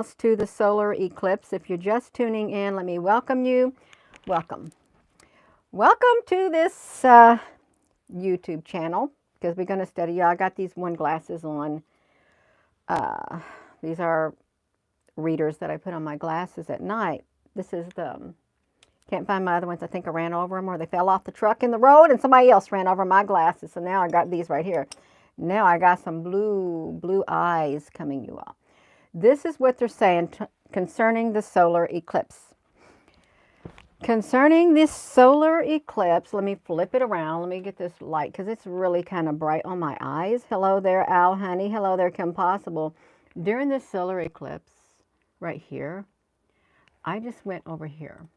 To the solar eclipse. If you're just tuning in, let me welcome you. Welcome. Welcome to this YouTube channel because we're going to study. Yeah, I got these one glasses on. These are readers that I put on my glasses at night. This is the, can't find my other ones. I think I ran over them or they fell off the truck in the road and somebody else ran over my glasses. So now I got these right here. Now I got some blue eyes coming you all. This is what they're saying concerning the solar eclipse. Concerning this solar eclipse, let me flip it around. Let me get this light because it's really kind of bright on my eyes. Hello there, Al Honey. Hello there, Kim Possible. During this solar eclipse, right here, I just went over here.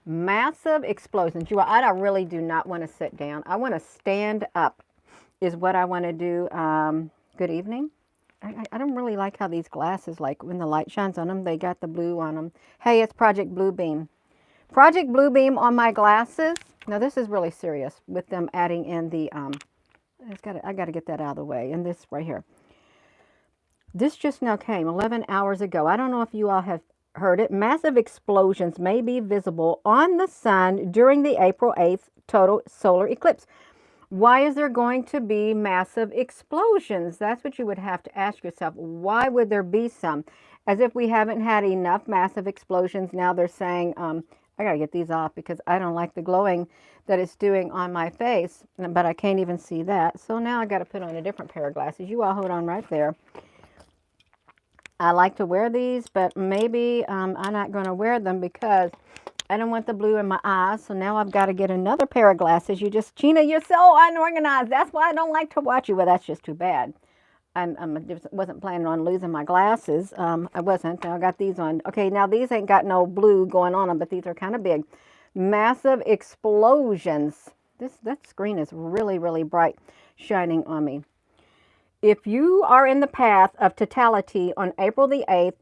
Massive explosions. I really do not want to sit down. I want to stand up is what I want to do. Good evening. I don't really like how these glasses, like when the light shines on them, they got the blue on them. Hey, it's Project Blue Beam. Project Blue Beam on my glasses. Now this is really serious with them adding in the, I got to get that out of the way. And this right here. This just now came 11 hours ago. I don't know if you all have heard it. Massive explosions may be visible on the sun during the April 8th total solar eclipse. Why is there going to be massive explosions? That's what you would have to ask yourself. Why would there be some? As if we haven't had enough massive explosions. Now they're saying, I got to get these off because I don't like the glowing that it's doing on my face. But I can't even see that. So now I got to put on a different pair of glasses. You all hold on right there. I like to wear these, but maybe I'm not going to wear them because I don't want the blue in my eyes, so now I've got to get another pair of glasses. Gina, you're so unorganized. That's why I don't like to watch you. Well, that's just too bad. I wasn't planning on losing my glasses. I wasn't. I got these on. Okay, now these ain't got no blue going on them, but these are kind of big. Massive explosions. That screen is really, really bright, shining on me. If you are in the path of totality on April the 8th,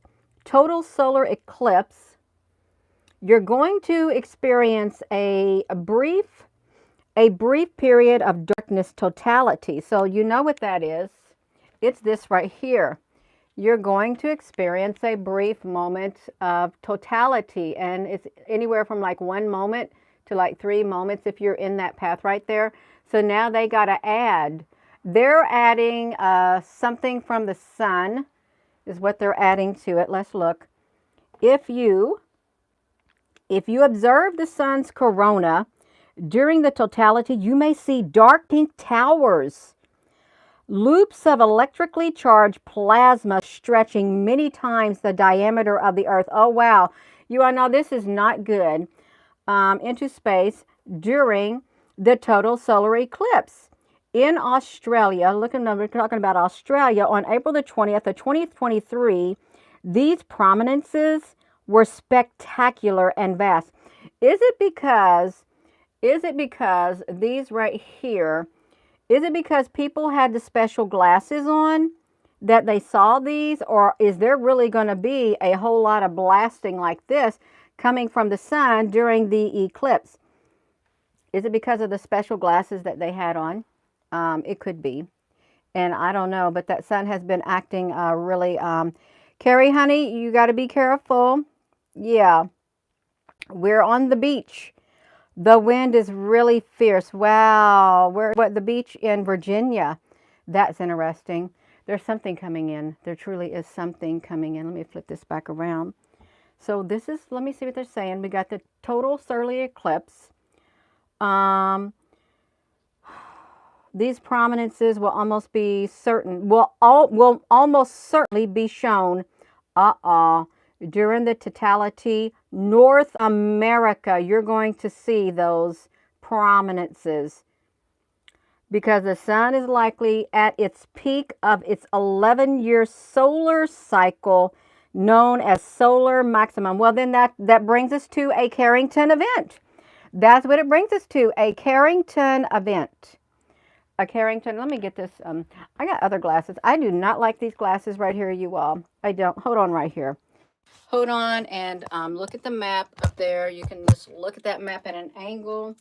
total solar eclipse, you're going to experience a brief period of darkness totality. So you know what that is. It's this right here. You're going to experience a brief moment of totality. And it's anywhere from like 1 moment to like 3 moments if you're in that path right there. So now they got to add. They're adding something from the sun is what they're adding to it. Let's look. If you observe the sun's corona during the totality, you may see dark pink towers, loops of electrically charged plasma stretching many times the diameter of the Earth. Oh, wow. You all know this is not good. Into space during the total solar eclipse. In Australia, we're talking about Australia, on April the 20th of 2023, these prominences were spectacular and vast. Is it because these right here, is it because people had the special glasses on that they saw these, or is there really going to be a whole lot of blasting like this coming from the sun during the eclipse? Is it because of the special glasses that they had on? It could be. And I don't know, but that sun has been acting really... Carrie, honey, you got to be careful. Yeah, we're on the beach. The wind is really fierce. Wow, we're at the beach in Virginia. That's interesting. There's something coming in. There truly is something coming in. Let me flip this back around. So this is, let me see what they're saying. We got the total solar eclipse. These prominences will almost be certain, will almost certainly be shown during the totality. North America, you're going to see those prominences because the sun is likely at its peak of its 11-year solar cycle known as solar maximum. Well, then that brings us to a Carrington event. That's what it brings us to, a Carrington event. A Carrington, let me get this. I got other glasses. I do not like these glasses right here, you all. I don't. Hold on right here. Hold on and look at the map up there. You can just look at that map at an angle.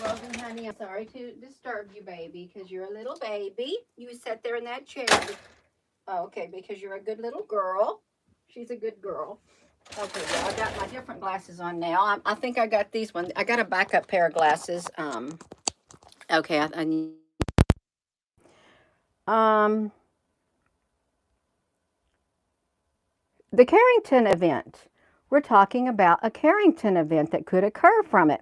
Logan, honey, I'm sorry to disturb you, baby, because you're a little baby. You sat there in that chair. Oh, okay, because you're a good little girl. She's a good girl. Okay, well, I got my different glasses on now. I think I got these ones. I got a backup pair of glasses. Okay, um, the Carrington event. We're talking about a Carrington event that could occur from it.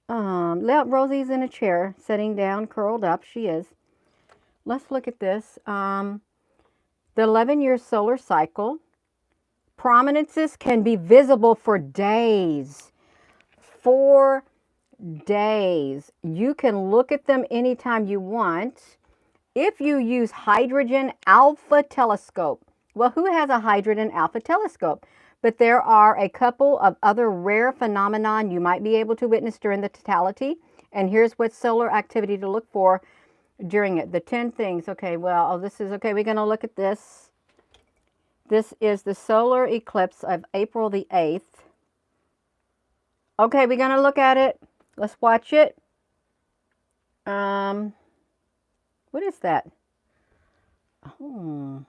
Rosie's in a chair, sitting down, curled up. She is. Let's look at this. The 11-year solar cycle. Prominences can be visible for days. 4 days. You can look at them anytime you want. If you use hydrogen alpha telescope. Well, who has a hydrogen alpha telescope? But there are a couple of other rare phenomenon you might be able to witness during the totality. And here's what solar activity to look for during it. The 10 things. Okay, well, this is, okay, we're going to look at this. This is the solar eclipse of April the 8th. Okay, we're going to look at it. Let's watch it. What is that? Oh.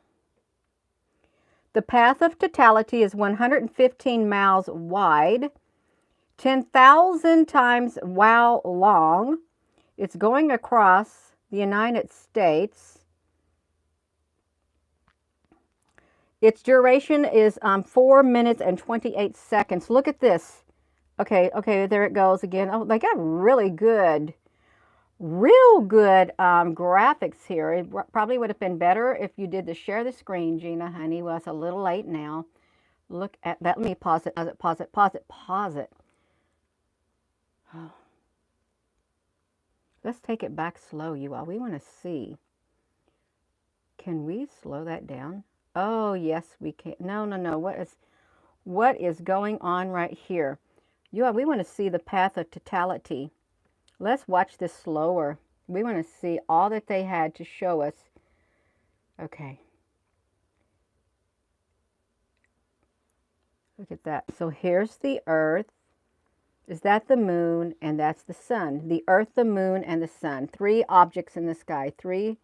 The path of totality is 115 miles wide, 10,000 times wow long. It's going across the United States. Its duration is 4 minutes and 28 seconds. Look at this. Okay, there it goes again. Oh, they got real good graphics here. It probably would have been better if you did the share the screen, Gina, honey. Well, it's a little late now. Look at that. Let me pause it, pause it. Oh. Let's take it back slow, you all. We want to see. Can we slow that down? Oh, yes, we can. No. What is going on right here? You all, we want to see the path of totality. Let's watch this slower. We want to see all that they had to show us. Okay. Look at that. So here's the Earth. Is that the moon? And that's the sun. The Earth, the moon, and the sun. 3 objects in the sky. 3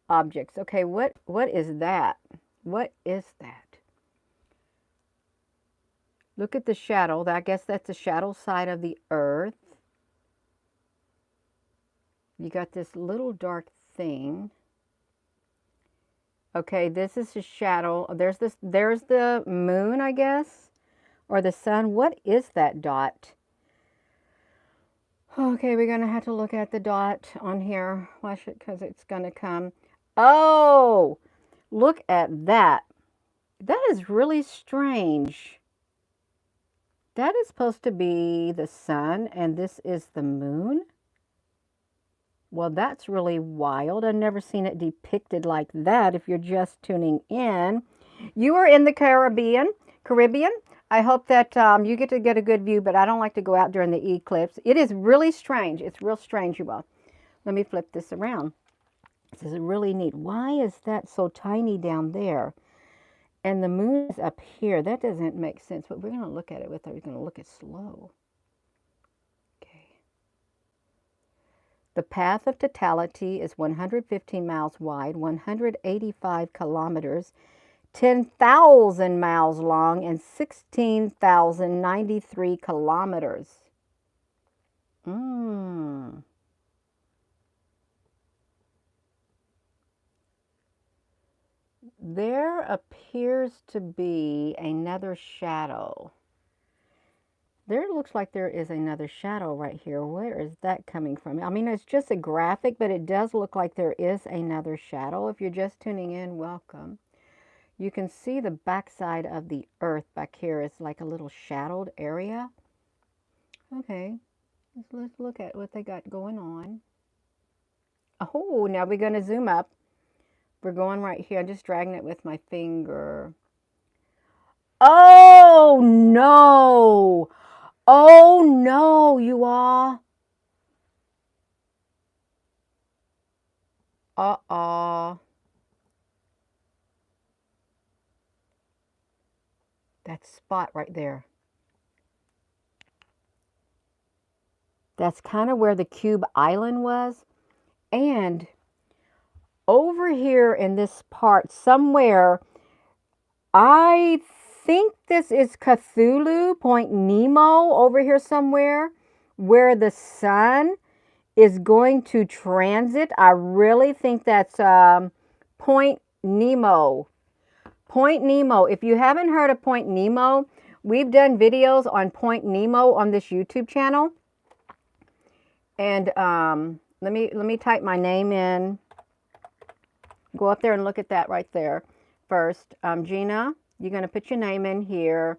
objects. Okay, what is that? What is that? Look at the shadow. I guess that's the shadow side of the Earth. You got this little dark thing. Okay, this is the shadow. There's the moon, I guess, or the sun. What is that dot? Okay, we're gonna have to look at the dot on here. Watch it, because it's gonna come. Oh, look at that. That is really strange. That is supposed to be the sun, and this is the moon. Well, that's really wild. I've never seen it depicted like that. If you're just tuning in, you are in the Caribbean. I hope that you get to get a good view, but I don't like to go out during the eclipse. It is really strange. It's real strange, you all. Let me flip this around. This is really neat. Why is that so tiny down there? And the moon is up here. That doesn't make sense, but we're going to look at it with her. We're going to look at slow. Okay. The path of totality is 115 miles wide, 185 kilometers, 10,000 miles long, and 16,093 kilometers. There appears to be another shadow. There looks like there is another shadow right here. Where is that coming from? I mean, it's just a graphic, but it does look like there is another shadow. If you're just tuning in, welcome. You can see the backside of the Earth back here is like a little shadowed area. Okay, let's look at what they got going on. Oh, now we're going to zoom up. We're going right here. I'm just dragging it with my finger. Oh, no. Oh, no, you all. Uh-oh. That spot right there. That's kind of where the cube island was. And over here in this part somewhere, I think this is Cthulhu, Point Nemo over here somewhere, where the sun is going to transit. I really think that's Point Nemo. Point Nemo. If you haven't heard of Point Nemo, we've done videos on Point Nemo on this YouTube channel. And let me type my name in. Go up there and look at that right there first. Gina, you're going to put your name in here.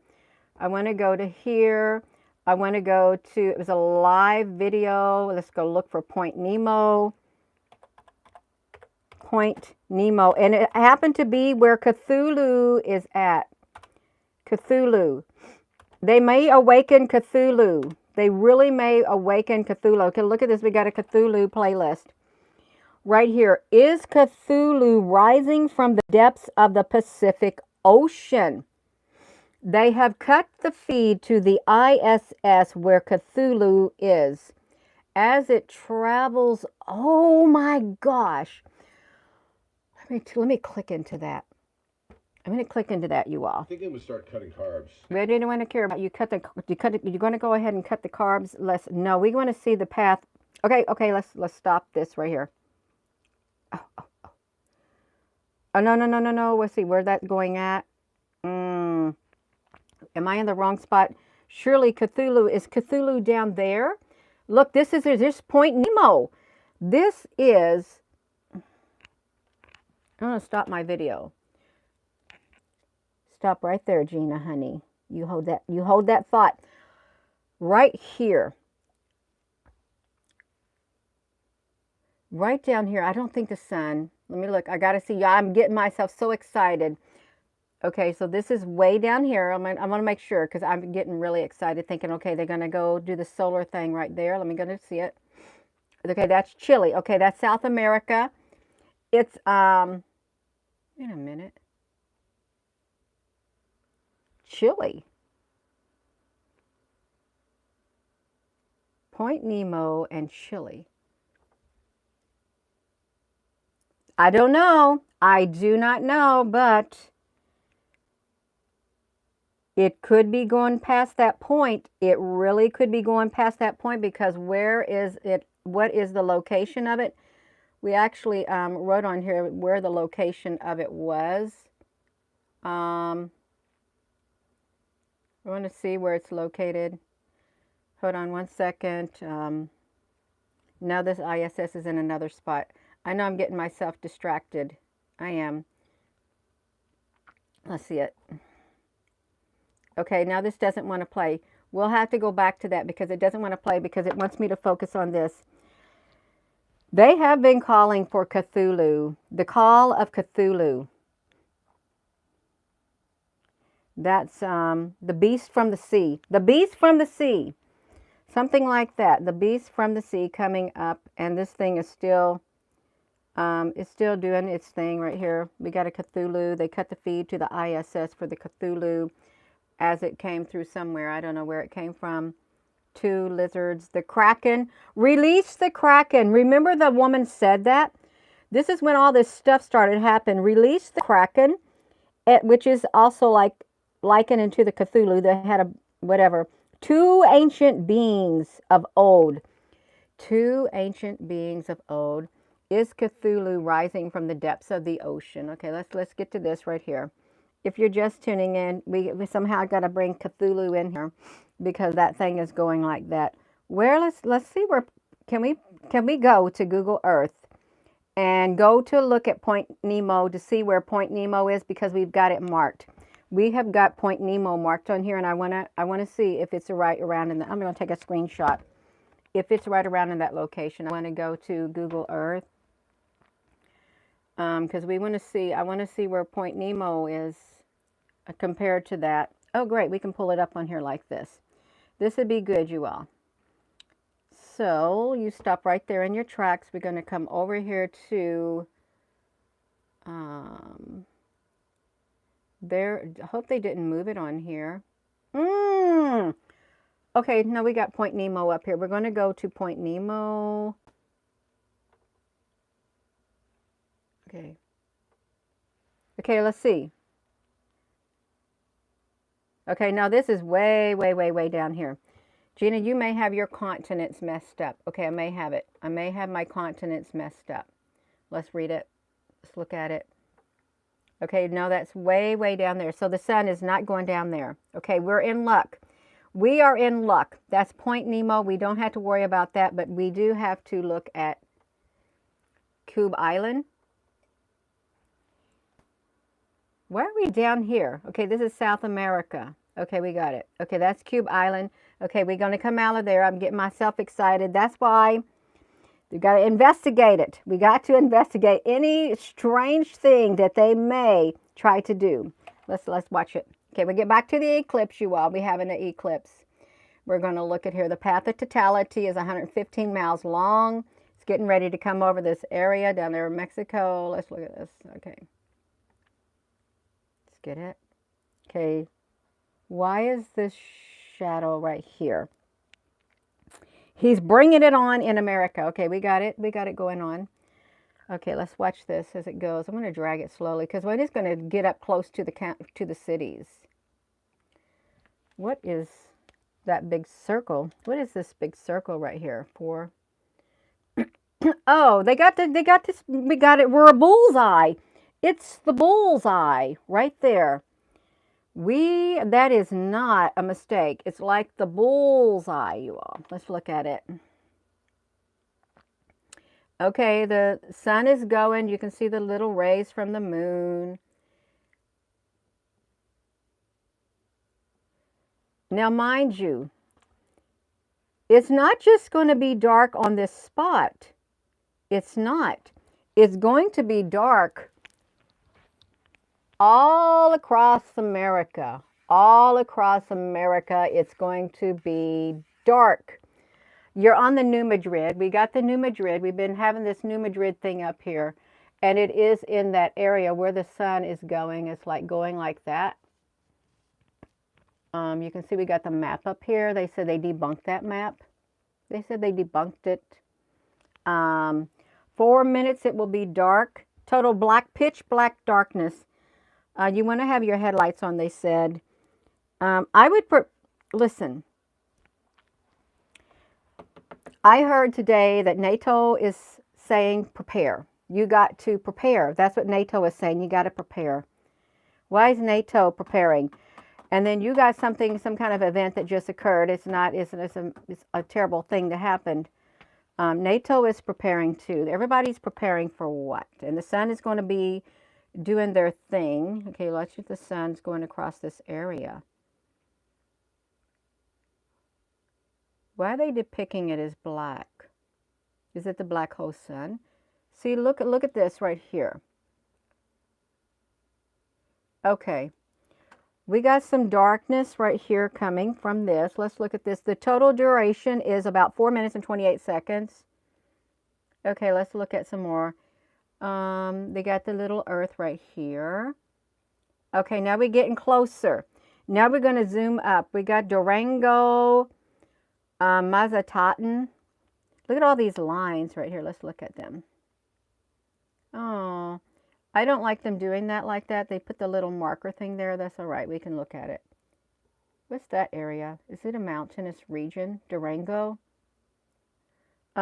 I want to go to here. I want to go to, it was a live video. Let's go look for Point Nemo. Point Nemo. And it happened to be where Cthulhu is at. Cthulhu. They may awaken Cthulhu. They really may awaken Cthulhu. Okay, look at this. We got a Cthulhu playlist. Right here. Is Cthulhu rising from the depths of the Pacific Ocean? They have cut the feed to the ISS where Cthulhu is. As it travels, oh my gosh. Let me click into that. I'm going to click into that, you all. I think I'm going to start cutting carbs. We didn't want to care about you're going to go ahead and cut the carbs. No, we want to see the path. Okay, let's stop this right here. Oh, no. Let's see, where that's going at. Am I in the wrong spot? Surely Cthulhu, is Cthulhu down there? Look, this Point Nemo. This is, I'm going to stop my video. Stop right there, Gina, honey. You hold that thought. Right here. Right down here. I don't think the sun. Let me look. I got to see. I'm getting myself so excited. Okay, so this is way down here. I want to make sure because I'm getting really excited thinking, okay, they're going to go do the solar thing right there. Let me go to see it. Okay, that's Chile. Okay, that's South America. It's, wait a minute. Chile. Point Nemo and Chile. I don't know. I do not know, but it could be going past that point. It really could be going past that point because where is it? What is the location of it? We actually wrote on here where the location of it was. I want to see where it's located. Hold on one second. Now this ISS is in another spot. I know I'm getting myself distracted. I am. Let's see it. Okay, now this doesn't want to play. We'll have to go back to that because it doesn't want to play because it wants me to focus on this. They have been calling for Cthulhu. The call of Cthulhu. That's the beast from the sea. The beast from the sea. Something like that. The beast from the sea coming up. And this thing is still doing its thing right here. We got a Cthulhu. They cut the feed to the ISS for the Cthulhu as it came through somewhere. I don't know where it came from. 2 lizards. The Kraken. Release the Kraken. Remember the woman said that? This is when all this stuff started happening. Release the Kraken, which is also like likened to the Cthulhu. They had a whatever. 2 ancient beings of old. 2 ancient beings of old. Is Cthulhu rising from the depths of the ocean? Okay, let's get to this right here. If you're just tuning in, we somehow got to bring Cthulhu in here because that thing is going like that. Where let's see where can we go to Google Earth and go to look at Point Nemo to see where Point Nemo is because we've got it marked. We have got Point Nemo marked on here, and I wanna see if it's right around in the. I'm gonna take a screenshot. If it's right around in that location, I want to go to Google Earth. Because I want to see where Point Nemo is compared to that. Oh, great. We can pull it up on here like this. This would be good, you all. So you stop right there in your tracks. We're going to come over here to there. I hope they didn't move it on here. Okay, now we got Point Nemo up here. We're going to go to Point Nemo. Okay. Okay, let's see. Okay, now this is way, way, way, way down here. Gina, you may have your continents messed up. Okay, I may have it. I may have my continents messed up. Let's read it. Let's look at it. Okay, no, that's way, way down there. So the sun is not going down there. Okay, we're in luck. We are in luck. That's Point Nemo. We don't have to worry about that, but we do have to look at Cube Island. Why are we down here? Okay, this is South America. Okay, we got it. Okay, that's Cube Island. Okay, we're going to come out of there. I'm getting myself excited. That's why we got to investigate it. We got to investigate any strange thing that they may try to do. Let's watch it. Okay, we get back to the eclipse, you all. We have an eclipse. We're going to look at here. The path of totality is 115 miles long. It's getting ready to come over this area down there in Mexico. Let's look at this. Okay. Let's get it. Okay. Why is this shadow right here? He's bringing it on in America. Okay, we got it. We got it going on. Okay, let's watch this as it goes. I'm going to drag it slowly because it is going to get up close to the cities. What is that big circle? What is this big circle right here for? Oh, they got this. We got it. We're a bullseye. It's the bullseye right there. That is not a mistake. It's like the bullseye, you all. Let's look at it. Okay, the sun is going. You can see the little rays from the moon. Now, mind you, it's not just going to be dark on this spot. It's not. It's going to be dark all across America. All across America, it's going to be dark. You're on the New Madrid. We got the New Madrid. We've been having this New Madrid thing up here. And it is in that area where the sun is going. It's like going like that. You can see we got the map up here. They said they debunked that map. They said they debunked it. 4 minutes it will be dark. Total black, pitch black darkness. You want to have your headlights on, they said. I would, listen. I heard today that NATO is saying prepare. You got to prepare. That's what NATO is saying. You got to prepare. Why is NATO preparing? And then you got some kind of event that just occurred. It's a terrible thing that happened. NATO is preparing too. Everybody's preparing for what? And the sun is going to be doing their thing. Okay, let's see if the sun's going across this area. Why are they depicting it as black? Is it the black hole sun? See, look at this right here. Okay. We got some darkness right here coming from this. Let's look at this. The total duration is about 4 minutes and 28 seconds. Okay, let's look at some more. They got the little earth right here. Okay, now we're getting closer. Now we're going to zoom up. We got Durango, Mazatlan. Look at all these lines right here. Let's look at them. Oh, I don't like them doing that like that. They put the little marker thing there. That's all right. We can look at it. What's that area? Is it a mountainous region? Durango?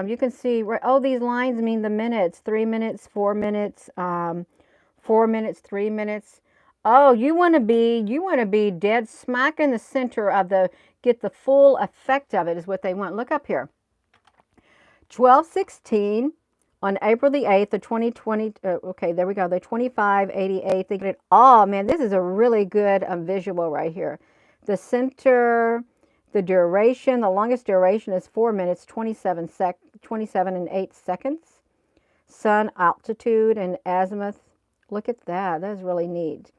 You can see, oh, these lines mean the minutes. 3 minutes, 4 minutes, 4 minutes, 3 minutes. Oh, you want to be dead smack in the center of get the full effect of it is what they want. Look up here. 12:16 on April the 8th of 2020. Okay, there we go. The 2588. They get it. Oh, man, this is a really good visual right here. The center, the duration, the longest duration is 4 minutes, 27 and 8 seconds. Sun altitude and azimuth. Look at that. That's really neat.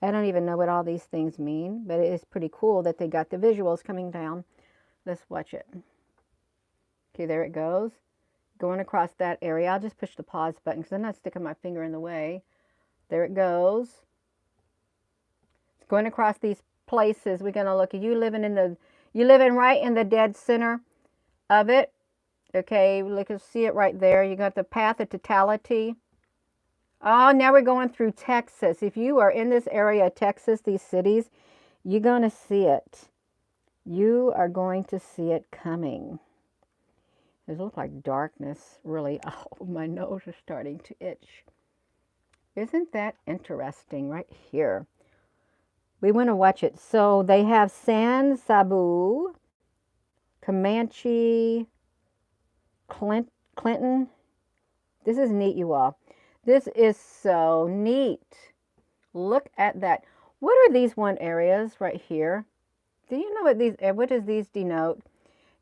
I don't even know what all these things mean, but it is pretty cool that they got the visuals coming down. Let's watch it. Okay, there it goes. Going across that area. I'll just push the pause button because I'm not sticking my finger in the way. There it goes. It's going across these places. We're going to look at you living right in the dead center of it. Okay, look, you see it right there. You got the path of totality. Oh, now we're going through Texas. If you are in this area, Texas, these cities, you're going to see it. You are going to see it coming. It looks like darkness, really. Oh, my nose is starting to itch. Isn't that interesting right here? We want to watch it. So they have San Sabu, Comanche, Clinton. This is neat, you all. This is so neat. Look at that. What are these one areas right here? Do you know what does these denote?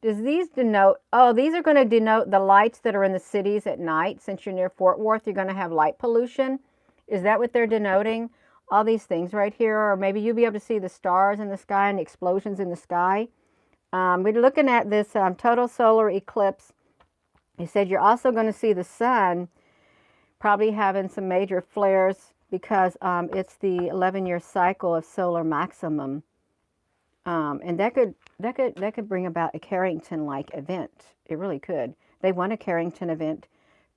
Does these denote, oh, these are going to denote the lights that are in the cities at night. Since you're near Fort Worth, you're going to have light pollution. Is that what they're denoting? All these things right here, or maybe you'll be able to see the stars in the sky and the explosions in the sky. We're looking at this total solar eclipse. He said you're also going to see the sun probably having some major flares because it's the 11-year cycle of solar maximum, and that could bring about a Carrington-like event. It really could. They want a Carrington event.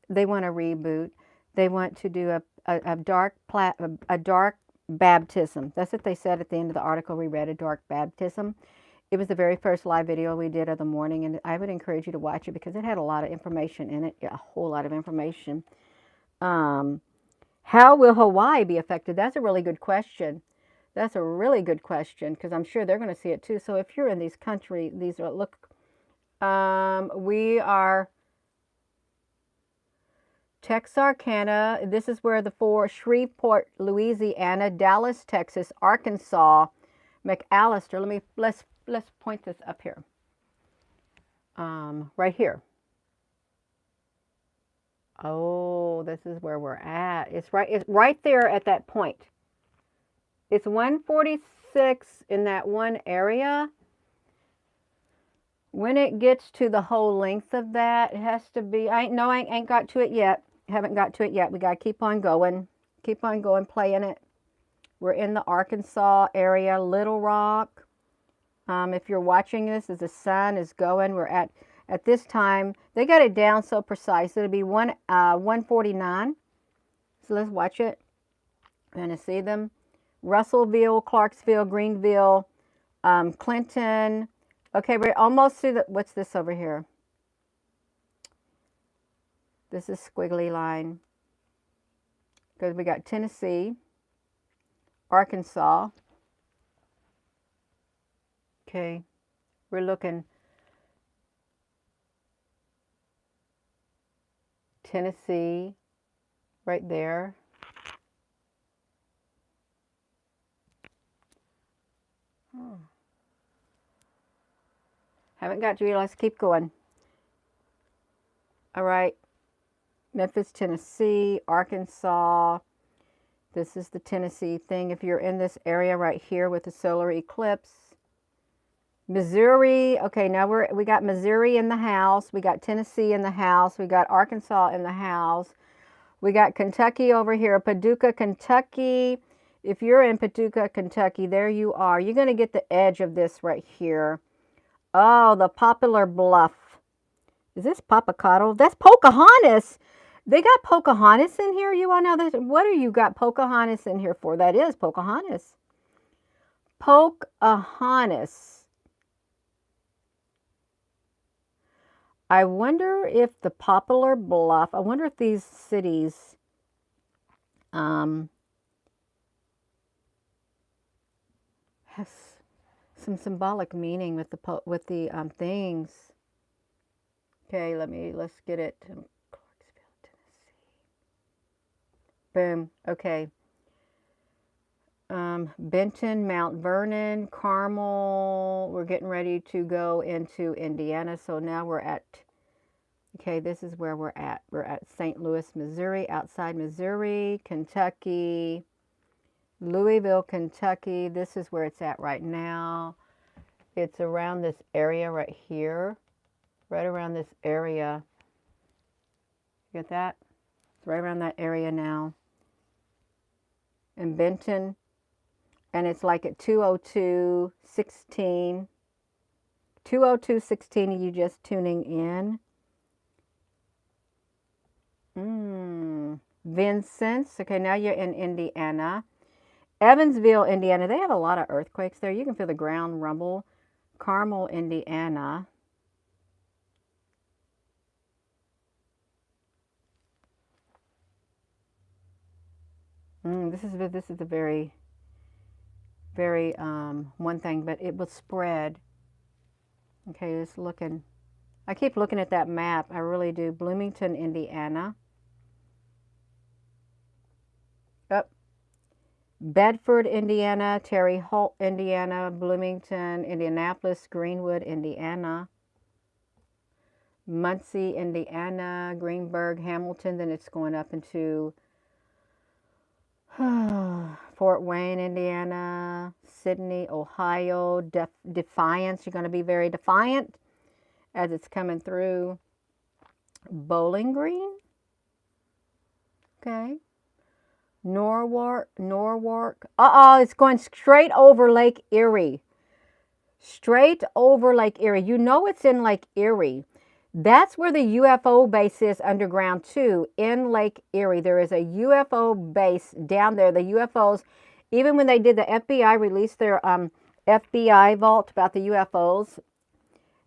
They want a reboot. They want to do a dark baptism. That's what they said at the end of the article we read. A dark baptism. It was the very first live video we did of the morning, and I would encourage you to watch it because it had a lot of information in it. Yeah, a whole lot of information. How will Hawaii be affected? That's a really good question. That's a really good question because I'm sure they're going to see it too. So if you're in these countries, these are, look, we are Texarkana. This is where the four: Shreveport, Louisiana, Dallas, Texas, Arkansas, McAllister. Let's point this up here. Right here. Oh, this is where we're at. It's right there at that point. It's 146 in that one area. When it gets to the whole length of that, it has to be, I ain't got to it yet. Haven't got to it yet. We got to keep on going. Keep on going, playing it. We're in the Arkansas area, Little Rock. If you're watching this as the sun is going, we're at this time, they got it down so precise. It'll be 149. So let's watch it. We're going to see them. Russellville, Clarksville, Greenville, Clinton. Okay, we're almost to the, what's this over here? This is squiggly line. Because we got Tennessee, Arkansas. Okay, we're looking Tennessee right there. Oh. Haven't got to you. Let's keep going. All right. Memphis, Tennessee, Arkansas. This is the Tennessee thing. If you're in this area right here with the solar eclipse. Missouri. Okay, now we got Missouri in the house. We got Tennessee in the house. We got Arkansas in the house. We got Kentucky over here. Paducah, Kentucky. If you're in Paducah, Kentucky, there you are. You're going to get the edge of this right here. Oh, the Poplar Bluff. Is this Papacotto? That's Pocahontas. They got Pocahontas in here. You all know this? What do you got Pocahontas in here for? That is Pocahontas. Pocahontas. I wonder if the Poplar Bluff, I wonder if these cities has some symbolic meaning with the things. Okay, let's get it. Clarksville, Tennessee. Boom. Okay. Benton, Mount Vernon, Carmel. We're getting ready to go into Indiana. So now we're at, okay, this is where we're at. We're at St. Louis, Missouri, outside Missouri, Kentucky, Louisville, Kentucky. This is where it's at right now. It's around this area right here. Right around this area. Get that? It's right around that area now. In Benton. And it's like at 2:02:16. 2:02:16, are you just tuning in? Vincennes. Okay, now you're in Indiana. Evansville, Indiana. They have a lot of earthquakes there. You can feel the ground rumble. Carmel, Indiana. This is the very one thing, but it will spread. Okay, just looking. I keep looking at that map. I really do. Bloomington, Indiana. Up. Bedford, Indiana. Terre Haute, Indiana. Bloomington, Indianapolis. Greenwood, Indiana. Muncie, Indiana. Greenburgh, Hamilton. Then it's going up into Fort Wayne, Indiana. Sydney, Ohio. Defiance. You're going to be very defiant as it's coming through. Bowling Green. Okay. Norwalk. It's going straight over Lake Erie. Straight over Lake Erie. You know it's in Lake Erie. That's where the UFO base is underground too, in Lake Erie. There is a UFO base down there. The UFOs, even when they did the FBI released their FBI vault about the UFOs,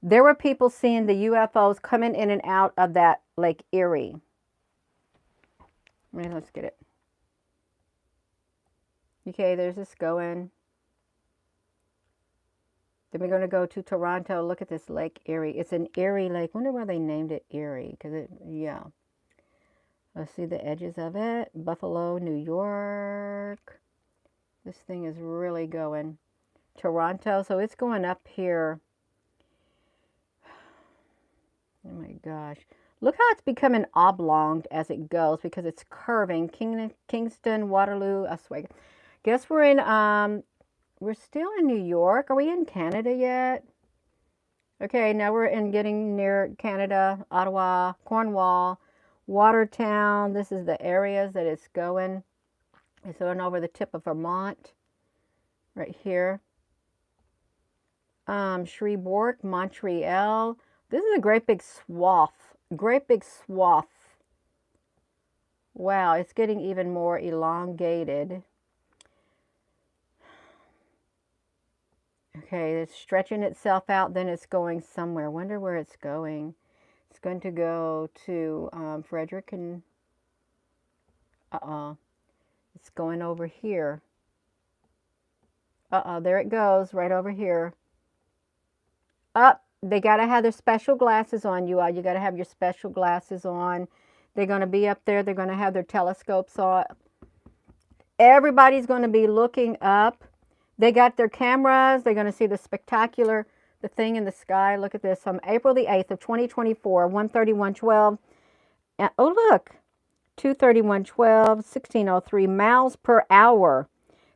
there were people seeing the UFOs coming in and out of that Lake Erie. Let's get it. Okay, there's this going. Then we're going to go to Toronto. Look at this Lake Erie. It's an Erie lake. Wonder why they named it Erie. Yeah. Let's see the edges of it. Buffalo, New York. This thing is really going. Toronto. So it's going up here. Oh my gosh. Look how it's becoming oblong as it goes because it's curving. Kingston, Waterloo, Oswego. Guess we're still in New York. Are we in Canada yet? Okay, now we're getting near Canada, Ottawa, Cornwall, Watertown. This is the areas that it's going. It's going over the tip of Vermont, right here. Shreveport, Montreal. This is a great big swath. Great big swath. Wow, it's getting even more elongated. Okay, it's stretching itself out, then it's going somewhere. Wonder where it's going. It's going to go to Frederick and... It's going over here. There it goes, right over here. They got to have their special glasses on, you all. You got to have your special glasses on. They're going to be up there. They're going to have their telescopes on. Everybody's going to be looking up. They got their cameras. They're going to see the thing in the sky. Look at this. On April the 8th of 2024, 1:31:12. Oh, look. 2:31:12, 16:03 miles per hour.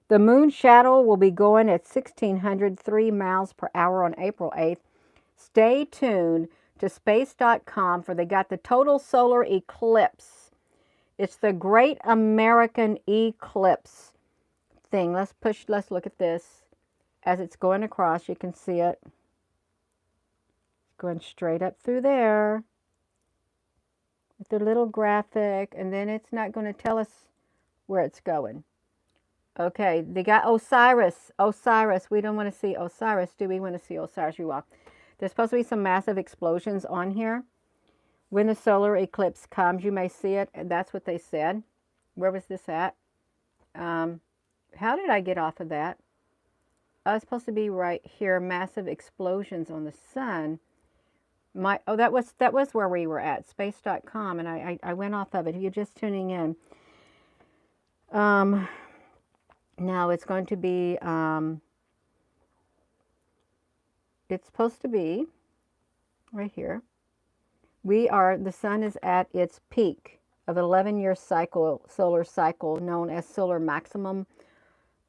The moon shadow will be going at 1,603 miles per hour on April 8th. Stay tuned to space.com for they got the total solar eclipse. It's the Great American Eclipse thing. Let's look at this. As it's going across, you can see it. It's going straight up through there with the little graphic, and then it's not going to tell us where it's going. Okay, they got Osiris. We don't want to see Osiris, do we? Want to see Osiris, you all. There's supposed to be some massive explosions on here. When the solar eclipse comes, you may see it. And that's what they said. Where was this at? How did I get off of that? I was supposed to be right here. Massive explosions on the sun. That was where we were at, space.com, and I went off of it. If you're just tuning in. Now it's going to be, it's supposed to be right here. The sun is at its peak of an 11-year solar cycle known as solar maximum.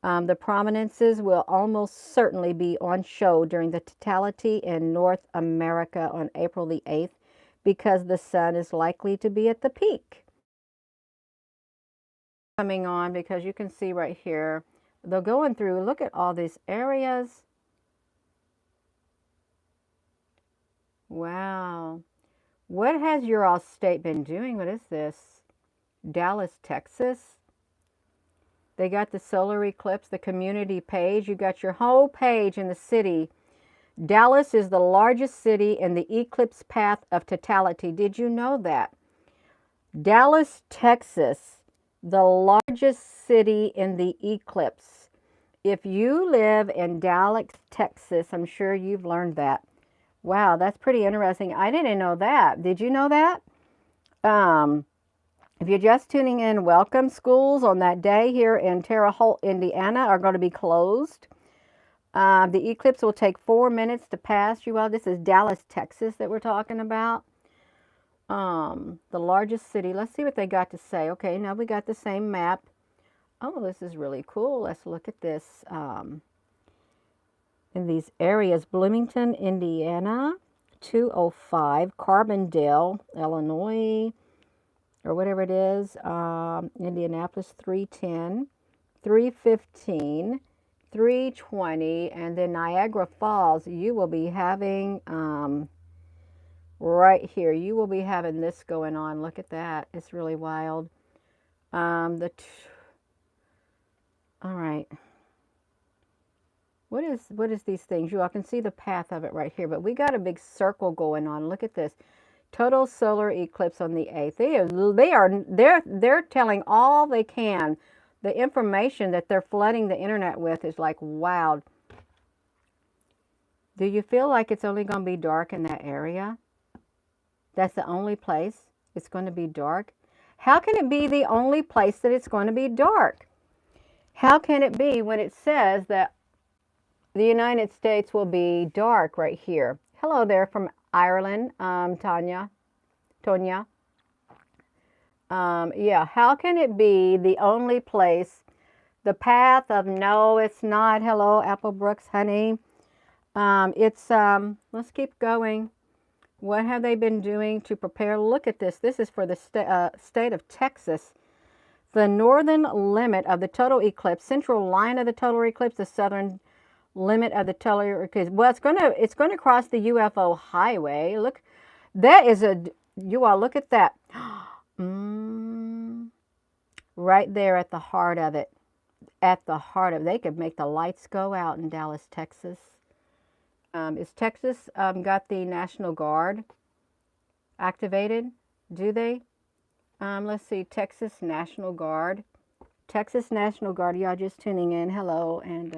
The prominences will almost certainly be on show during the totality in North America on April the 8th because the sun is likely to be at the peak. Coming on because you can see right here, they're going through, look at all these areas. Wow. What has your all state been doing? What is this? Dallas, Texas. They got the solar eclipse, the community page. You got your whole page in the city. Dallas is the largest city in the eclipse path of totality. Did you know that? Dallas, Texas, the largest city in the eclipse. If you live in Dallas, Texas, I'm sure you've learned that. Wow, that's pretty interesting. I didn't know that. Did you know that? If you're just tuning in, welcome. Schools on that day here in Terre Haute, Indiana are going to be closed. The eclipse will take 4 minutes to pass you all. This is Dallas, Texas that we're talking about. The largest city. Let's see what they got to say. Okay, now we got the same map. Oh, this is really cool. Let's look at this. In these areas, Bloomington, Indiana, 205, Carbondale, Illinois, or whatever it is, Indianapolis, 310, 315, 320, and then Niagara Falls, you will be having, right here, you will be having this going on. Look at that. It's really wild. All right. What is these things? You all can see the path of it right here, but we got a big circle going on. Look at this. Total solar eclipse on the 8th. They're telling all they can. The information that they're flooding the internet with is like, wow. Do you feel like it's only going to be dark in that area? That's the only place it's going to be dark? How can it be the only place that it's going to be dark? How can it be when it says that the United States will be dark right here? Hello there from Ireland, Tonya. Yeah, how can it be the only place, the path of no, it's not. Hello, Apple Brooks, honey. Let's keep going. What have they been doing to prepare? Look at this. This is for the state of Texas. The northern limit of the total eclipse, central line of the total eclipse, the southern limit of the total eclipse. Well, it's gonna cross the UFO highway. Look, that is you all look at that. Right there at the heart of it. At the heart of it. They could make the lights go out in Dallas, Texas. Is Texas got the National Guard activated? Do they? Let's see, Texas National Guard. Texas National Guard, y'all just tuning in. Hello, and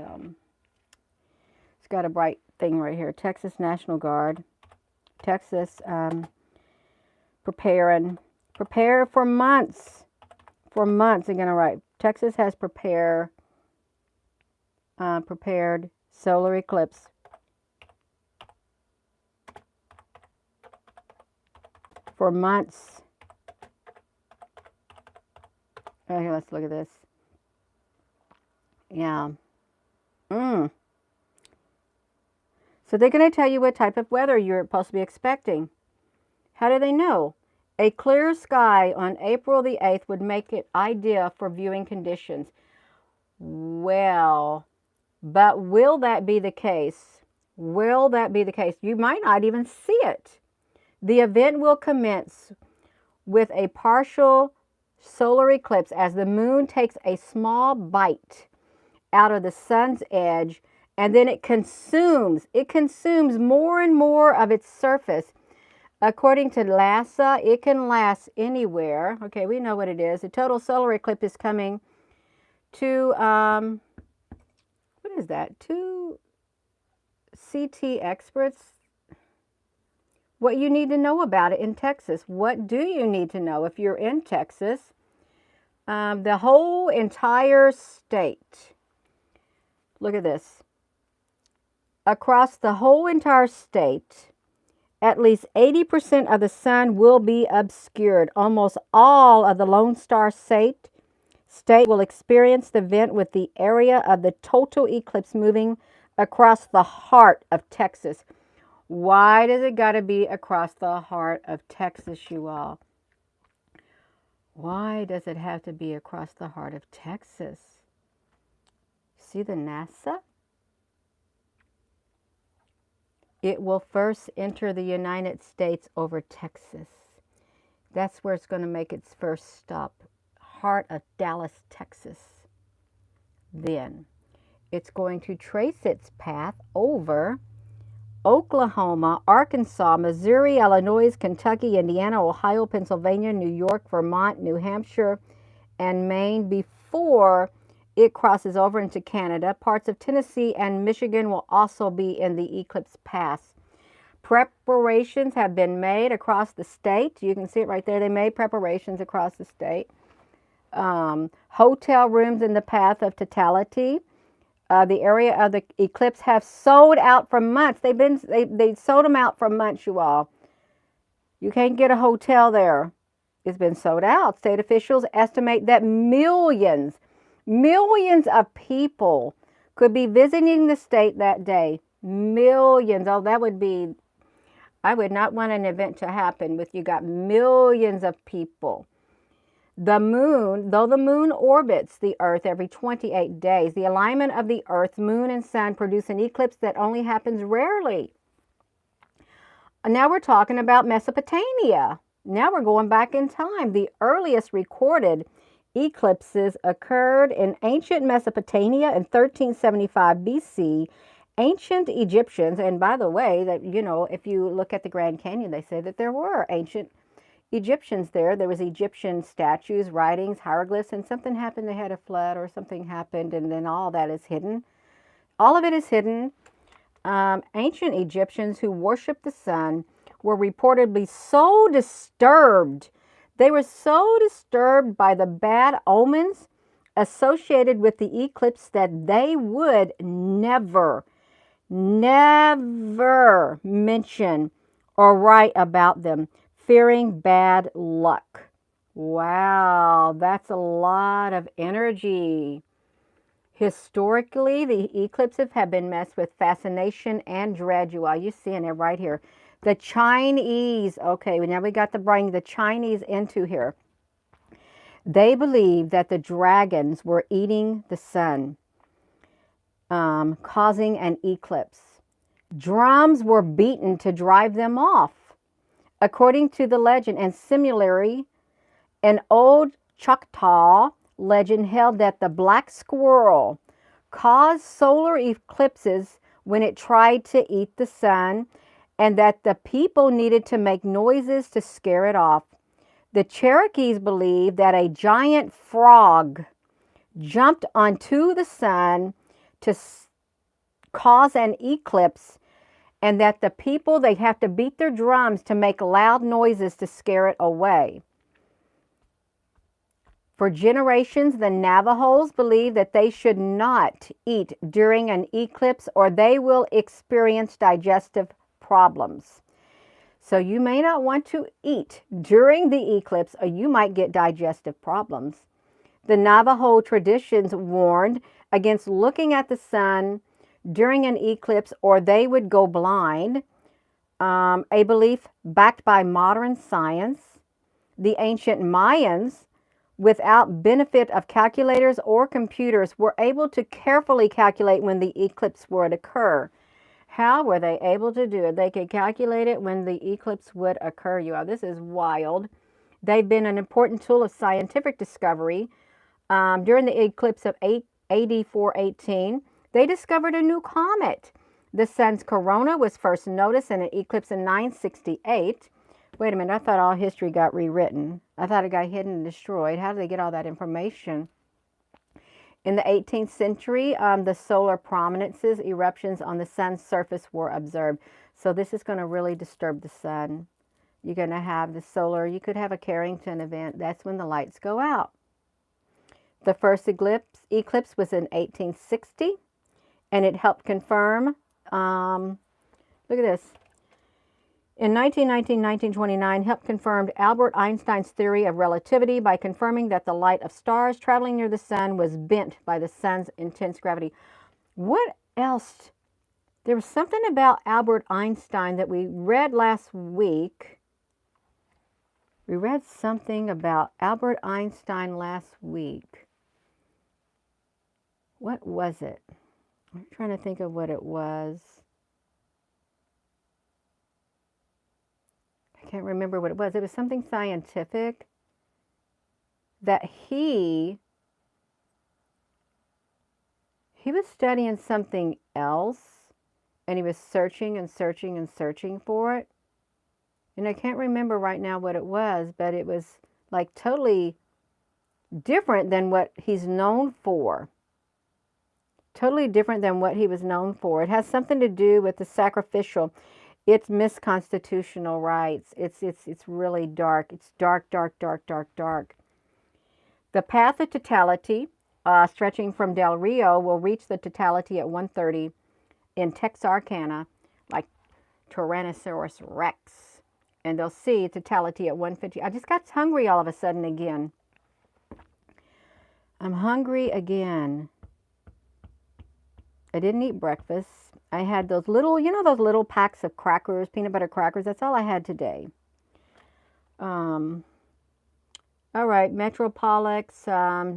it's got a bright thing right here. Texas National Guard. Texas, prepare for months. For months, they're gonna write. Texas has prepared solar eclipse. For months. Oh, here, let's look at this. Yeah. So they're going to tell you what type of weather you're supposed to be expecting. How do they know? A clear sky on April the 8th would make it ideal for viewing conditions. Well, but will that be the case? Will that be the case? You might not even see it. The event will commence with a partial solar eclipse as the moon takes a small bite out of the sun's edge, and then it consumes more and more of its surface. According to NASA, it can last anywhere. Okay, we know what it is. The total solar eclipse is coming to, what is that? To CT experts. What you need to know about it in Texas. What do you need to know if you're in Texas? The whole entire state. Look at this. Across the whole entire state, at least 80% of the sun will be obscured. Almost all of the Lone Star state will experience the event with the area of the total eclipse moving across the heart of Texas. Why does it got to be across the heart of Texas, you all? Why does it have to be across the heart of Texas? See the NASA? It will first enter the United States over Texas. That's where it's going to make its first stop. heart of Dallas, Texas. Then it's going to trace its path over Oklahoma, Arkansas, Missouri, Illinois, Kentucky, Indiana, Ohio, Pennsylvania, New York, Vermont, New Hampshire, and Maine before it crosses over into Canada. Parts of Tennessee and Michigan will also be in the eclipse path. Preparations have been made across the state. You can see it right there. They made preparations across the state. Hotel rooms in the path of totality. The area of the eclipse have sold out for months. They sold them out for months, you all. You can't get a hotel there. It's been sold out. State officials estimate that millions of people could be visiting the state that day. Millions. Oh, that would be, I would not want an event to happen with you got millions of people. The moon, though the moon orbits the earth every 28 days, the alignment of the earth, moon, and sun produce an eclipse that only happens rarely. Now we're talking about Mesopotamia. Now we're going back in time. The earliest recorded eclipses occurred in ancient Mesopotamia in 1375 BC. Ancient Egyptians, and by the way, that if you look at the Grand Canyon, they say that there were ancient Egyptians there. There was Egyptian statues, writings, hieroglyphs, and something happened. They had a flood or something happened, and then all that is hidden. All of it is hidden. Ancient Egyptians who worshiped the sun were reportedly so disturbed. They were so disturbed by the bad omens associated with the eclipse that they would never mention or write about them, fearing bad luck. Wow, that's a lot of energy. Historically, the eclipses have been met with fascination and dread. You're seeing it right here. The Chinese, okay, now we got to bring the Chinese into here. They believed that the dragons were eating the sun, causing an eclipse. Drums were beaten to drive them off. According to the legend, and similarly, an old Choctaw legend held that the black squirrel caused solar eclipses when it tried to eat the sun, and that the people needed to make noises to scare it off. The Cherokees believed that a giant frog jumped onto the sun to cause an eclipse, and that the people, they have to beat their drums to make loud noises to scare it away. For generations, the Navajos believe that they should not eat during an eclipse or they will experience digestive problems. So you may not want to eat during the eclipse or you might get digestive problems. The Navajo traditions warned against looking at the sun during an eclipse or they would go blind. A belief backed by modern science. The ancient Mayans, without benefit of calculators or computers, were able to carefully calculate when the eclipse would occur. How were they able to do it? They could calculate it when the eclipse would occur. You all, this is wild. They've been an important tool of scientific discovery. During the eclipse of AD 418, they discovered a new comet. The sun's corona was first noticed in an eclipse in 968. Wait a minute, I thought all history got rewritten. I thought it got hidden and destroyed. How did they get all that information? In the 18th century, the solar prominences, eruptions on the sun's surface were observed. So this is going to really disturb the sun. You're going to have the solar, you could have a Carrington event. That's when the lights go out. The first eclipse was in 1860, and it helped confirm, look at this. In 1929, helped confirm Albert Einstein's theory of relativity by confirming that the light of stars traveling near the sun was bent by the sun's intense gravity. What else? There was something about Albert Einstein that we read last week. We read something about Albert Einstein last week. What was it? I'm trying to think of what it was. I can't remember what it was. It was something scientific. that he was studying something else, and he was searching and searching and searching for it. And I can't remember right now what it was, but it was like totally different than what he's known for. Totally different than what he was known for. It has something to do with the sacrificial. It's misconstitutional rights. It's really dark. It's dark, dark, dark, dark, dark. The path of totality, stretching from Del Rio, will reach the totality at 1:30 in Texarkana, like Tyrannosaurus Rex. And they'll see totality at 1:50. I just got hungry all of a sudden again. I'm hungry again. I didn't eat breakfast. I had those little, you know, those little packs of crackers, peanut butter crackers. That's all I had today. All right, Metropolix,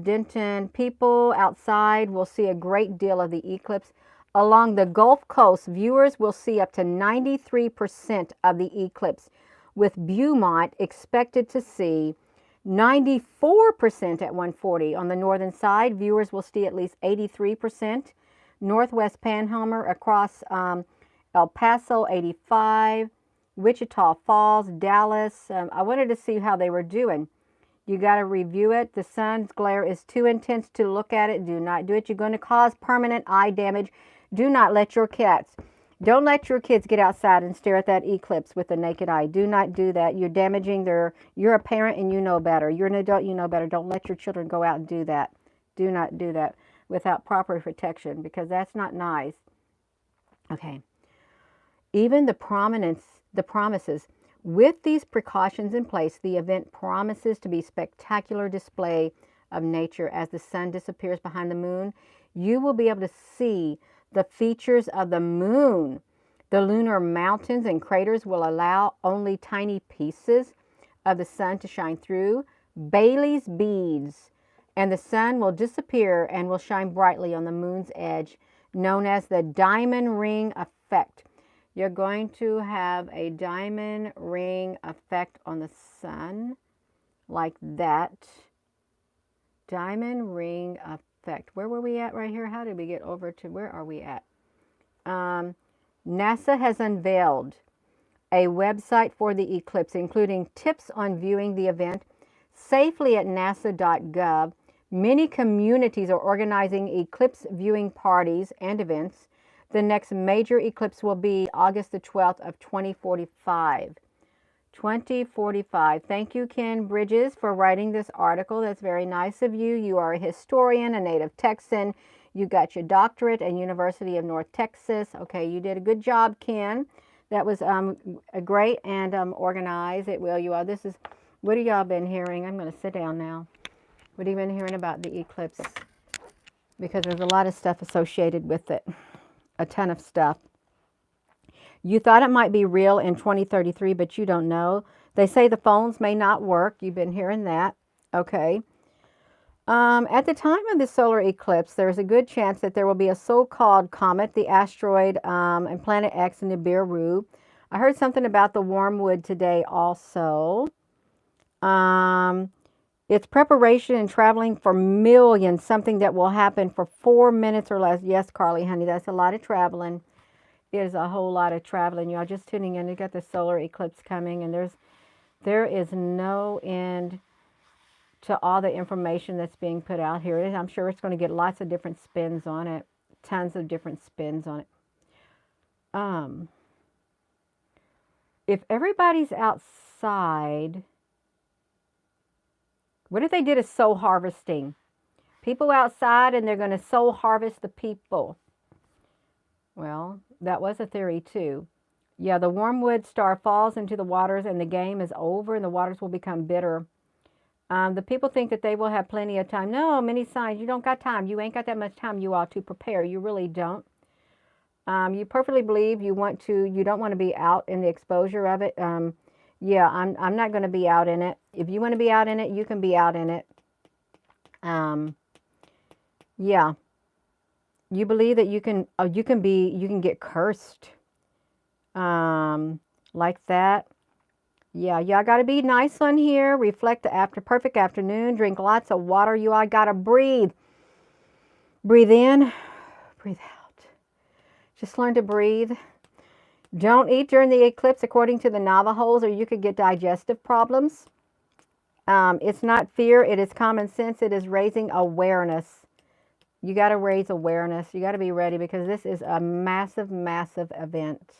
Denton. People outside will see a great deal of the eclipse. Along the Gulf Coast, viewers will see up to 93% of the eclipse, with Beaumont expected to see 94% at 1:40. On the northern side, viewers will see at least 83%. Northwest Panhandle across El Paso, 85. Wichita Falls, Dallas. I wanted to see how they were doing. You got to review it. The sun's glare is too intense to look at it. Do not do it. You're going to cause permanent eye damage. Do not let your cats, don't let your kids get outside and stare at that eclipse with the naked eye. Do not do that. You're damaging you're a parent and you know better. You're an adult, you know better. Don't let your children go out and do that. Do not do that without proper protection, because that's not nice. Okay. Even the promises. With these precautions in place, the event promises to be a spectacular display of nature. As the sun disappears behind the moon, you will be able to see the features of the moon. The lunar mountains and craters will allow only tiny pieces of the sun to shine through. Bailey's beads, and the sun will disappear and will shine brightly on the moon's edge, known as the diamond ring effect. You're going to have a diamond ring effect on the sun, like that. Diamond ring effect. Where were we at right here? How did we get over to, where are we at? NASA has unveiled a website for the eclipse, including tips on viewing the event safely at nasa.gov. Many communities are organizing eclipse viewing parties and events. The next major eclipse will be August the 12th of 2045. 2045. Thank you, Ken Bridges, for writing this article. That's very nice of you. You are a historian, a native Texan. You got your doctorate at University of North Texas. Okay, you did a good job, Ken. That was great and organized. It will. You all. This is, what have y'all been hearing? I'm going to sit down now. What have you been hearing about the eclipse? Because there's a lot of stuff associated with it. A ton of stuff. You thought it might be real in 2033, but you don't know. They say the phones may not work. You've been hearing that. Okay. At the time of the solar eclipse, there's a good chance that there will be a so-called comet, the asteroid, and Planet X in Nibiru. I heard something about the wormwood today also. It's preparation and traveling for millions, something that will happen for 4 minutes or less. Yes, Carly, honey, that's a lot of traveling. It is a whole lot of traveling. Y'all just tuning in. You got the solar eclipse coming, and there is no end to all the information that's being put out here. I'm sure it's going to get lots of different spins on it, tons of different spins on it. If everybody's outside, what if they did a soul harvesting? People outside and they're going to soul harvest the people. Well, that was a theory too. Yeah, the wormwood star falls into the waters and the game is over and the waters will become bitter. The people think that they will have plenty of time. No, many signs. You don't got time. You ain't got that much time, you all, to prepare. You really don't. You perfectly believe you don't want to be out in the exposure of it. Yeah, I'm not going to be out in it. If you want to be out in it, you can be out in it. Yeah. You believe that you can get cursed. Like that. Yeah, y'all got to be nice on here. Reflect the perfect afternoon. Drink lots of water. You all got to breathe. Breathe in, breathe out. Just learn to breathe. Don't eat during the eclipse, according to the Navajos, or you could get digestive problems. It's not fear. It is common sense. It is raising awareness. You got to raise awareness. You got to be ready because this is a massive, massive event.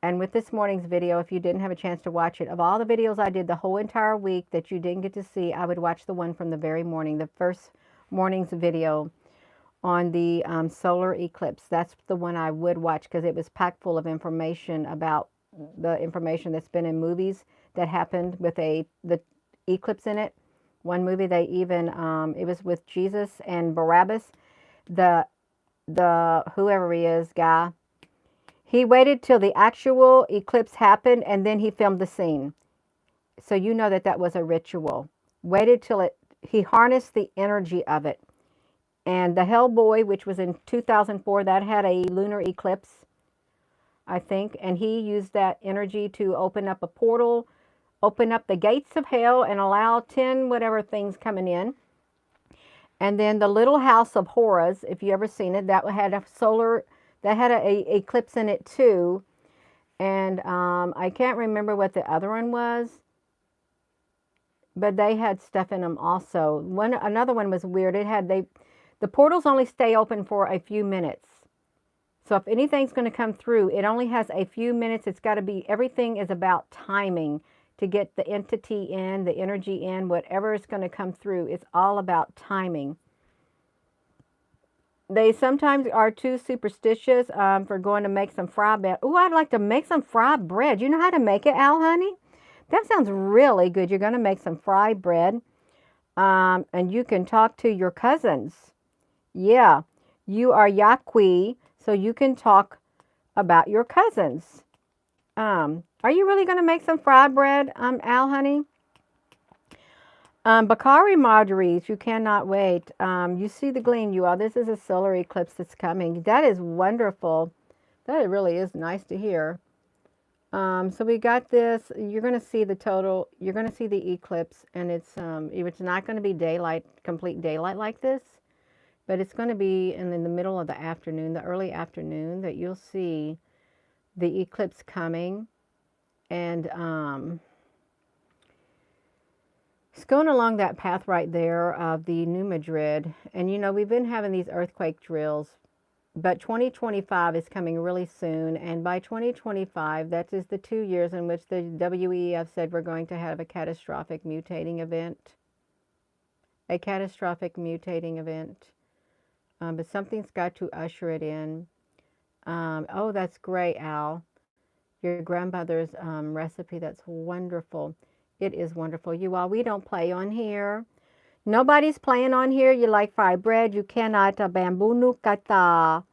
And with this morning's video, if you didn't have a chance to watch it, of all the videos I did the whole entire week that you didn't get to see, I would watch the one from the very morning, the first morning's video on the solar eclipse. That's the one I would watch because it was packed full of information about the information that's been in movies that happened with the eclipse in it. One movie they even, it was with Jesus and Barabbas, the whoever he is guy. He waited till the actual eclipse happened and then he filmed the scene. So you know that that was a ritual. Waited till he harnessed the energy of it. And the Hellboy, which was in 2004, that had a lunar eclipse, I think. And he used that energy to open up a portal, open up the gates of hell and allow 10 whatever things coming in. And then the Little House of Horrors, if you ever seen it, that had a solar... That had a eclipse in it too. And I can't remember what the other one was. But they had stuff in them also. Another one was weird. It had the portals only stay open for a few minutes. So if anything's going to come through, it only has a few minutes. It's got to be, everything is about timing to get the entity in, the energy in, whatever is going to come through. It's all about timing. They sometimes are too superstitious for going to make some fried bread. Oh, I'd like to make some fried bread. You know how to make it, Al, honey? That sounds really good. You're going to make some fried bread. And you can talk to your cousins. Yeah, you are Yaqui, so you can talk about your cousins. Are you really going to make some fried bread, Al, honey? Bakari Marjories, you cannot wait. You see the gleam, you all. This is a solar eclipse that's coming. That is wonderful. That really is nice to hear. So we got this. You're going to see the total. You're going to see the eclipse, and it's not going to be daylight, complete daylight like this, but it's going to be in the middle of the afternoon, the early afternoon, that you'll see the eclipse coming, and it's going along that path right there of the New Madrid. And, you know, we've been having these earthquake drills, but 2025 is coming really soon. And by 2025, that is the 2 years in which the WEF said we're going to have a catastrophic mutating event. A catastrophic mutating event. But something's got to usher it in. Oh, that's great, Al. Your grandmother's recipe, that's wonderful. It is wonderful. You all, we don't play on here. Nobody's playing on here. You like fried bread, you cannot. Bamboo nukata.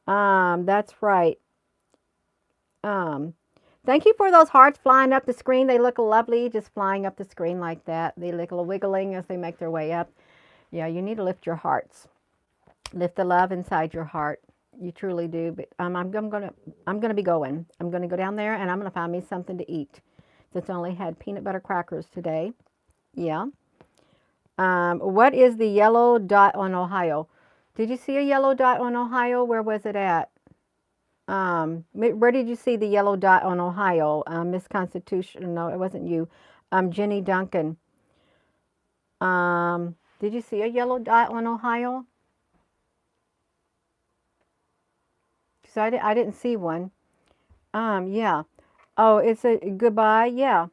That's right. Thank you for those hearts flying up the screen. They look lovely just flying up the screen like that. They look a little wiggling as they make their way up. Yeah, you need to lift your hearts. Lift the love inside your heart. You truly do. But I'm gonna be going. I'm gonna go down there and I'm gonna find me something to eat. That's only had peanut butter crackers today. Yeah. What is the yellow dot on Ohio? Did you see a yellow dot on Ohio? Where was it at? Where did you see the yellow dot on Ohio? Miss Constitution. No, it wasn't you. Jenny Duncan. Did you see a yellow dot on Ohio? Because I didn't see one. Yeah. Oh, it's a goodbye. Yeah.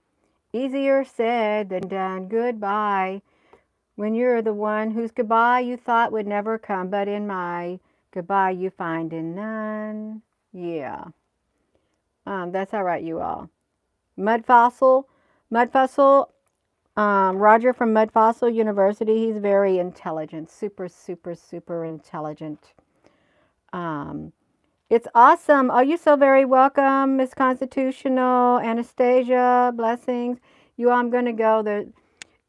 Easier said than done. Goodbye. When you're the one whose goodbye you thought would never come, but in my goodbye you find in none. Yeah. That's all right, you all. Mud Fossil. Roger from Mud Fossil University. He's very intelligent. Super, super, super intelligent. It's awesome. Oh, you're so very welcome, Miss Constitutional, Anastasia, blessings. You all, I'm going to go. The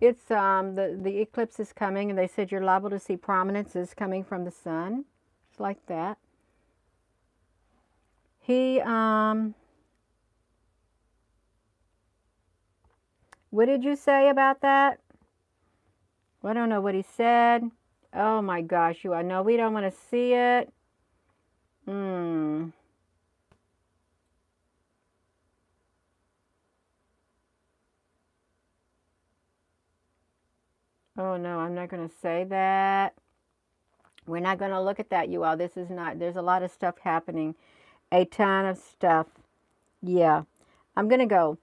eclipse is coming, and they said you're liable to see prominences coming from the sun. It's like that. He, What did you say about that? I don't know what he said. Oh my gosh, you. I know we don't want to see it. Hmm. Oh no, I'm not going to say that. We're not going to look at that, you all. This is not, there's a lot of stuff happening. A ton of stuff. Yeah. I'm going to go.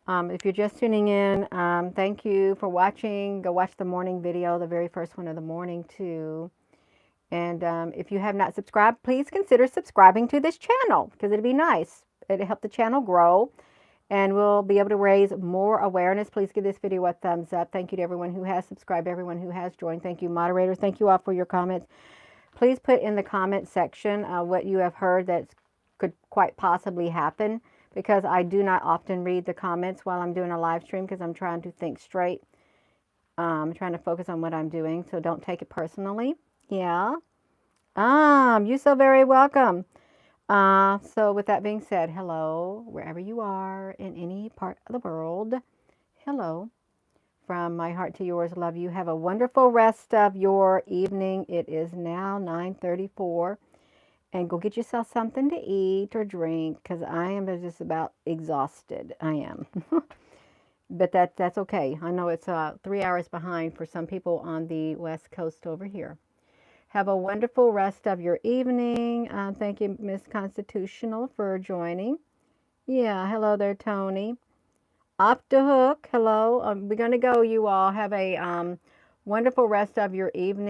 If you're just tuning in, thank you for watching. Go watch the morning video, the very first one of the morning, too. And if you have not subscribed, please consider subscribing to this channel because it'd be nice. It'll help the channel grow and we'll be able to raise more awareness. Please give this video a thumbs up. Thank you to everyone who has subscribed, everyone who has joined. Thank you, moderators. Thank you all for your comments. Please put in the comment section what you have heard that could quite possibly happen, because I do not often read the comments while I'm doing a live stream because I'm trying to think straight. I'm trying to focus on what I'm doing, so don't take it personally. Yeah. You're so very welcome. So with that being said, hello, wherever you are in any part of the world. Hello. From my heart to yours, love you. Have a wonderful rest of your evening. It is now 9:34. And go get yourself something to eat or drink because I am just about exhausted. I am. But that's okay. I know it's 3 hours behind for some people on the West Coast over here. Have a wonderful rest of your evening. Thank you, Miss Constitutional, for joining. Yeah, hello there, Tony. Off the hook. Hello. We're going to go, you all. Have a wonderful rest of your evening.